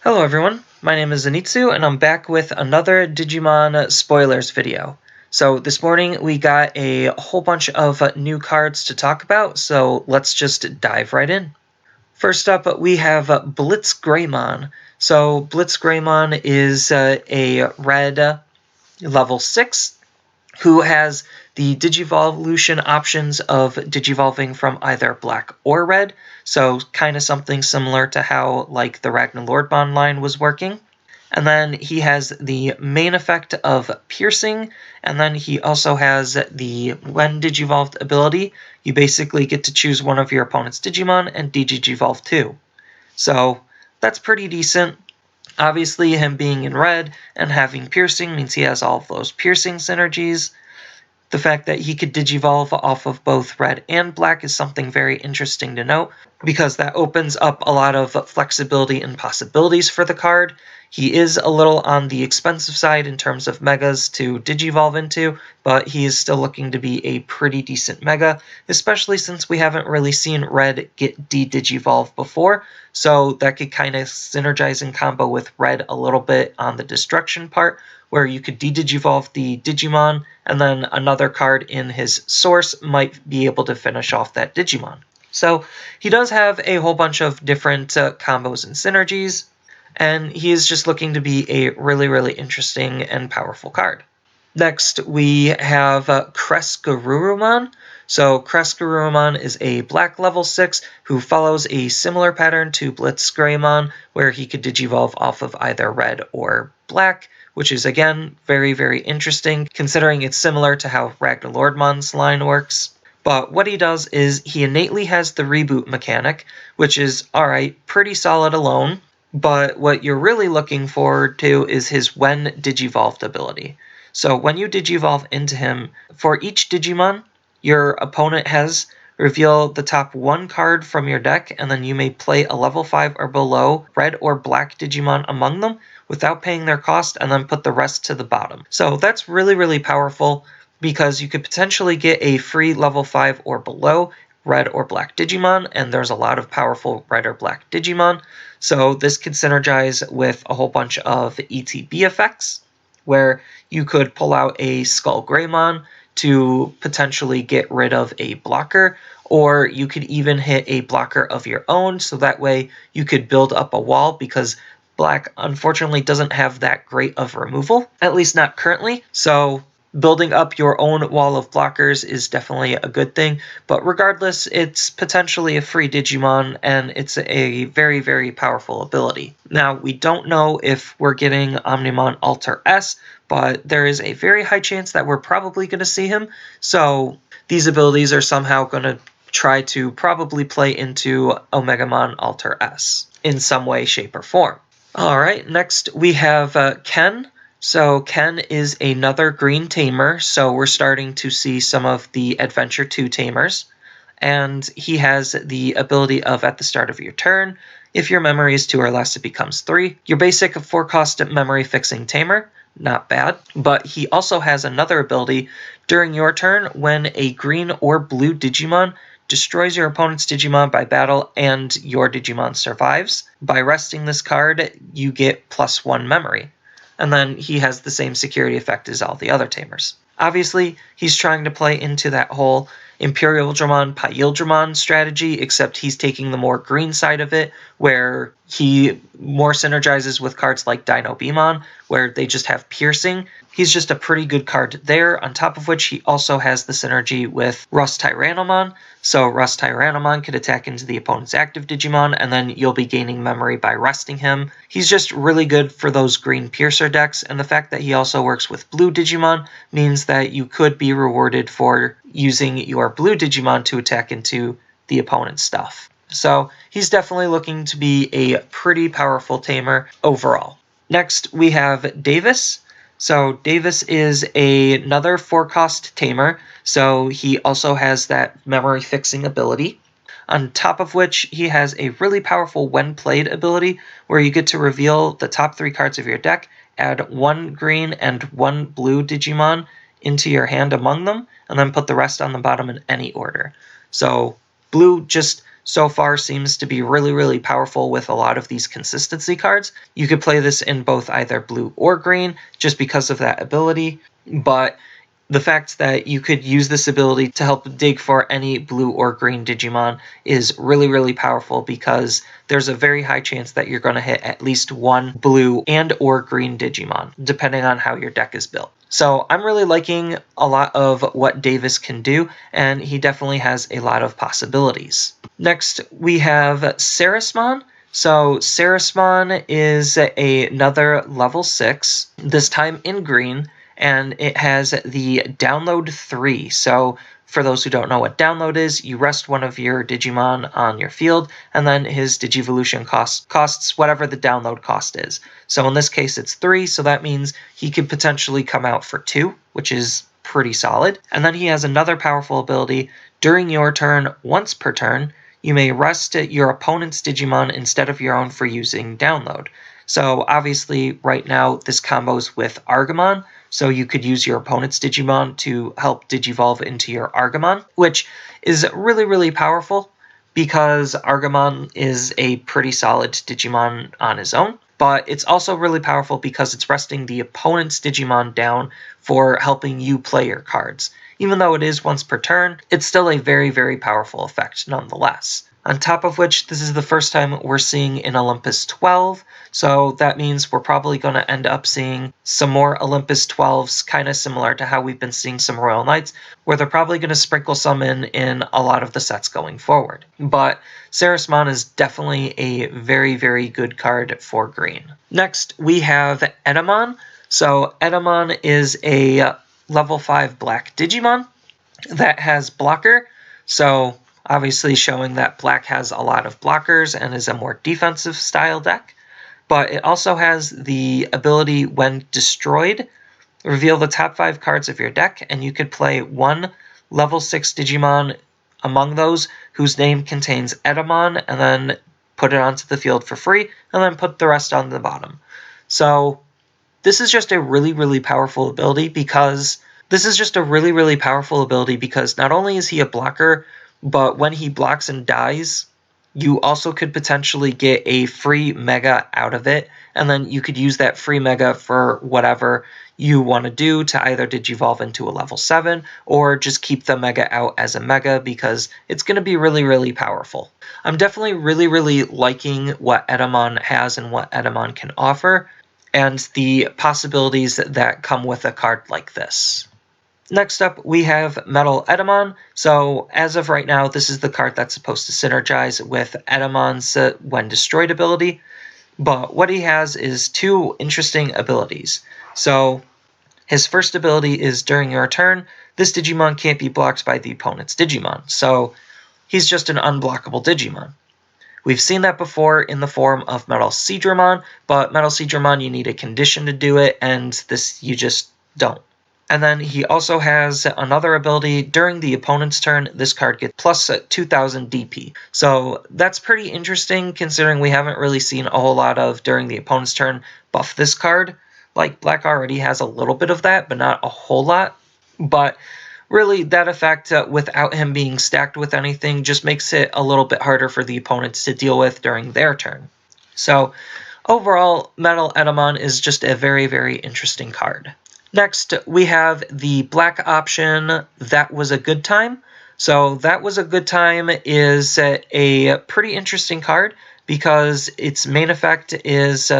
Hello everyone, my name is Zenitsu and I'm back with another Digimon spoilers video. So this morning we got a whole bunch of new cards to talk about, so let's just dive right in. First up we have Blitz Greymon. So Blitz Greymon is a red level 6 who has the Digivolution options of Digivolving from either black or red, so kind of something similar to how like the Ragnarlordmon line was working. And then he has the main effect of Piercing, and then he also has the when Digivolved ability, you basically get to choose one of your opponent's Digimon and Digivolve too. So that's pretty decent. Obviously, him being in red and having Piercing means he has all of those Piercing synergies. The fact that he could Digivolve off of both red and black is something very interesting to note, because that opens up a lot of flexibility and possibilities for the card. He is a little on the expensive side in terms of megas to Digivolve into, but he is still looking to be a pretty decent mega, especially since we haven't really seen red get de-Digivolve before, so that could kind of synergize in combo with red a little bit on the destruction part, where you could de-Digivolve the Digimon, and then another card in his source might be able to finish off that Digimon. So he does have a whole bunch of different combos and synergies, and he is just looking to be a really interesting and powerful card. Next, we have Cress Gruntman. So Cress Gruntman is a black level 6 who follows a similar pattern to Blitz Greymon, where he could Digivolve off of either red or black, which is again very interesting considering it's similar to how Ragnarlordmon's line works. But what he does is he innately has the reboot mechanic, which is alright, pretty solid alone, but what you're really looking forward to is his when Digivolved ability. So when you Digivolve into him, for each Digimon your opponent has, reveal the top one card from your deck, and then you may play a level 5 or below red or black Digimon among them without paying their cost, and then put the rest to the bottom. So that's really powerful, because you could potentially get a free level 5 or below red or black Digimon, and there's a lot of powerful red or black Digimon. So this could synergize with a whole bunch of ETB effects, where you could pull out a Skull Greymon to potentially get rid of a blocker, or you could even hit a blocker of your own, so that way you could build up a wall, because black unfortunately doesn't have that great of removal, at least not currently. So building up your own wall of blockers is definitely a good thing, but regardless, it's potentially a free Digimon, and it's a very powerful ability. Now, we don't know if we're getting Omnimon Alter S, but there is a very high chance that we're probably going to see him, so these abilities are somehow going to try to probably play into Omegamon Alter S in some way, shape, or form. Alright, next we have Ken. So Ken is another green tamer, so we're starting to see some of the Adventure 2 tamers. And he has the ability of, at the start of your turn, if your memory is 2 or less, it becomes 3. Your basic 4-cost memory fixing tamer, not bad. But he also has another ability, during your turn, when a green or blue Digimon destroys your opponent's Digimon by battle and your Digimon survives. By resting this card, you get +1 memory. And then he has the same security effect as all the other tamers. Obviously, he's trying to play into that whole Imperialdramon, Pyildramon strategy, except he's taking the more green side of it, where he more synergizes with cards like Dino Beamon, where they just have piercing. He's just a pretty good card there, on top of which he also has the synergy with Rust Tyrannomon, so Rust Tyrannomon could attack into the opponent's active Digimon, and then you'll be gaining memory by resting him. He's just really good for those green piercer decks, and the fact that he also works with blue Digimon means that you could be rewarded for using your blue Digimon to attack into the opponent's stuff. So he's definitely looking to be a pretty powerful tamer overall. Next we have Davis. So Davis is another 4-cost tamer, so he also has that memory fixing ability. On top of which he has a really powerful when played ability, where you get to reveal the top 3 cards of your deck, add 1 green and 1 blue Digimon into your hand among them, and then put the rest on the bottom in any order. So blue just so far seems to be really, really powerful with a lot of these consistency cards. You could play this in both either blue or green just because of that ability, but the fact that you could use this ability to help dig for any blue or green Digimon is really, really powerful because there's a very high chance that you're going to hit at least one blue and or green Digimon, depending on how your deck is built. So I'm really liking a lot of what Davis can do, and he definitely has a lot of possibilities. Next, we have Sarasman. So Sarasman is another level 6, this time in green, and it has the download 3. So for those who don't know what download is, you rest one of your Digimon on your field, and then his Digivolution costs whatever the download cost is. So in this case, it's 3, so that means he could potentially come out for 2, which is pretty solid. And then he has another powerful ability. During your turn, once per turn, you may rest your opponent's Digimon instead of your own for using download. So obviously, right now, this combos with Argamon, so you could use your opponent's Digimon to help Digivolve into your Argamon, which is really, really powerful because Argamon is a pretty solid Digimon on his own. But it's also really powerful because it's resting the opponent's Digimon down for helping you play your cards. Even though it is once per turn, it's still a very, very powerful effect nonetheless. On top of which, this is the first time we're seeing an Olympus 12, so that means we're probably going to end up seeing some more Olympus 12s, kind of similar to how we've been seeing some Royal Knights, where they're probably going to sprinkle some in a lot of the sets going forward. But Sarasman is definitely a very, very good card for green. Next, we have Edaman. So Edaman is a level 5 black Digimon that has blocker, so obviously showing that black has a lot of blockers and is a more defensive style deck. But it also has the ability, when destroyed, reveal the top 5 cards of your deck, and you could play one level 6 Digimon among those whose name contains Edaman, and then put it onto the field for free, and then put the rest on the bottom. So this is just a really, really powerful ability because not only is he a blocker, but when he blocks and dies, you also could potentially get a free Mega out of it, and then you could use that free Mega for whatever you want to do to either Digivolve into a level 7, or just keep the Mega out as a Mega because it's going to be really, really powerful. I'm definitely really, really liking what Edaman has and what Edaman can offer, and the possibilities that come with a card like this. Next up, we have Metal Edaman. So as of right now, this is the card that's supposed to synergize with Edaman's when destroyed ability. But what he has is 2 interesting abilities. So his first ability is during your turn, this Digimon can't be blocked by the opponent's Digimon. So he's just an unblockable Digimon. We've seen that before in the form of Metal Seadramon, but Metal Seadramon, you need a condition to do it, and this you just don't. And then he also has another ability. During the opponent's turn, this card gets plus 2,000 DP. So that's pretty interesting considering we haven't really seen a whole lot of during the opponent's turn buff this card. Like, black already has a little bit of that, but not a whole lot. But really, that effect, without him being stacked with anything, just makes it a little bit harder for the opponents to deal with during their turn. So overall, Metal Edaman is just a very, very interesting card. Next, we have the black option, That Was a Good Time. So That Was a Good Time is a pretty interesting card because its main effect is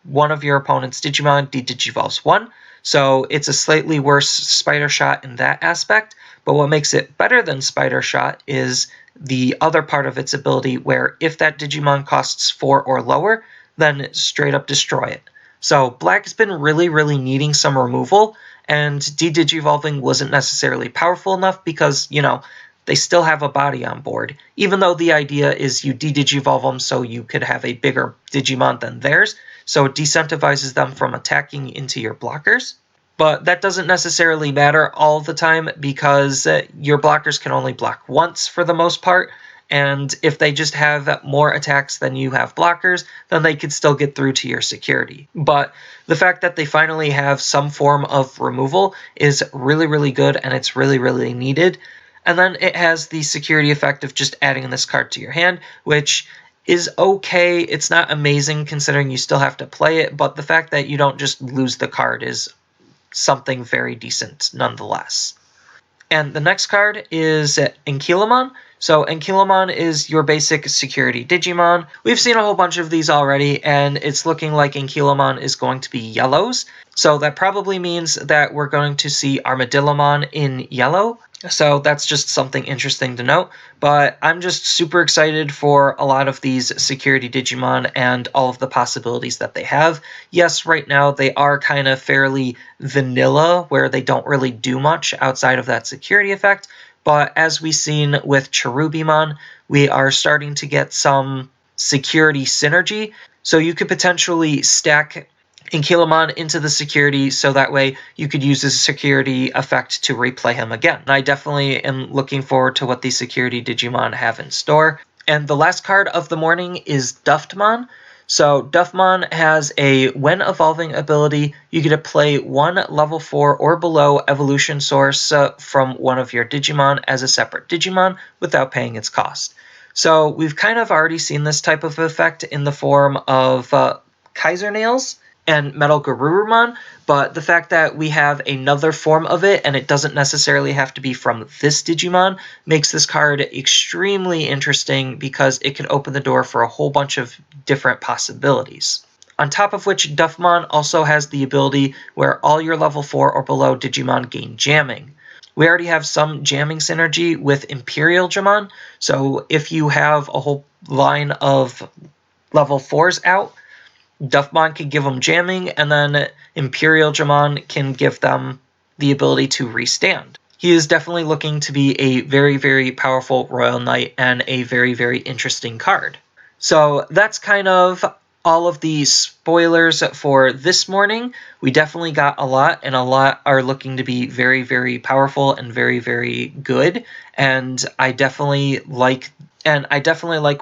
one of your opponent's Digimon de-digivolves 1. So it's a slightly worse Spider Shot in that aspect, but what makes it better than Spider Shot is the other part of its ability where if that Digimon costs 4 or lower, then straight up destroy it. So black has been really, really needing some removal, and de-digivolving wasn't necessarily powerful enough because, you know, they still have a body on board, even though the idea is you de-digivolve them so you could have a bigger Digimon than theirs, so it decentivizes them from attacking into your blockers. But that doesn't necessarily matter all the time because your blockers can only block once for the most part, and if they just have more attacks than you have blockers, then they could still get through to your security. But the fact that they finally have some form of removal is really, really good, and it's really, really needed. And then it has the security effect of just adding this card to your hand, which is okay. It's not amazing considering you still have to play it, but the fact that you don't just lose the card is something very decent nonetheless. And the next card is Kilomon. So Kilomon is your basic security Digimon. We've seen a whole bunch of these already, and it's looking like Kilomon is going to be yellows. So that probably means that we're going to see Armadillomon in yellow. So that's just something interesting to note. But I'm just super excited for a lot of these security Digimon and all of the possibilities that they have. Yes, right now they are kind of fairly vanilla, where they don't really do much outside of that security effect. But as we've seen with Cherubimon, we are starting to get some security synergy. So you could potentially stack Kilomon into the security, so that way you could use this security effect to replay him again. And I definitely am looking forward to what these security Digimon have in store. And the last card of the morning is Duftmon. So Duffmon has a when evolving ability, you get to play one level 4 or below evolution source from one of your Digimon as a separate Digimon without paying its cost. So we've kind of already seen this type of effect in the form of Kaiser Nails and Metal Garurumon, but the fact that we have another form of it and it doesn't necessarily have to be from this Digimon makes this card extremely interesting because it can open the door for a whole bunch of different possibilities. On top of which, Duffmon also has the ability where all your level 4 or below Digimon gain jamming. We already have some jamming synergy with Imperial Jamon, so if you have a whole line of level 4s out, Duffmon can give them jamming, and then Imperial Jamon can give them the ability to restand. He is definitely looking to be a very, very powerful Royal Knight and a very, very interesting card. So that's kind of all of the spoilers for this morning. We definitely got a lot, and a lot are looking to be very, very powerful and very, very good. And I definitely like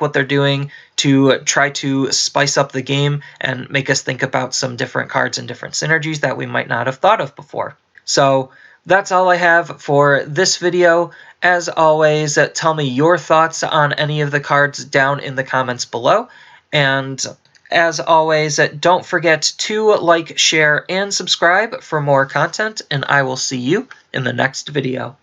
what they're doing to try to spice up the game and make us think about some different cards and different synergies that we might not have thought of before. So that's all I have for this video. As always, tell me your thoughts on any of the cards down in the comments below. And as always, don't forget to like, share, and subscribe for more content, and I will see you in the next video.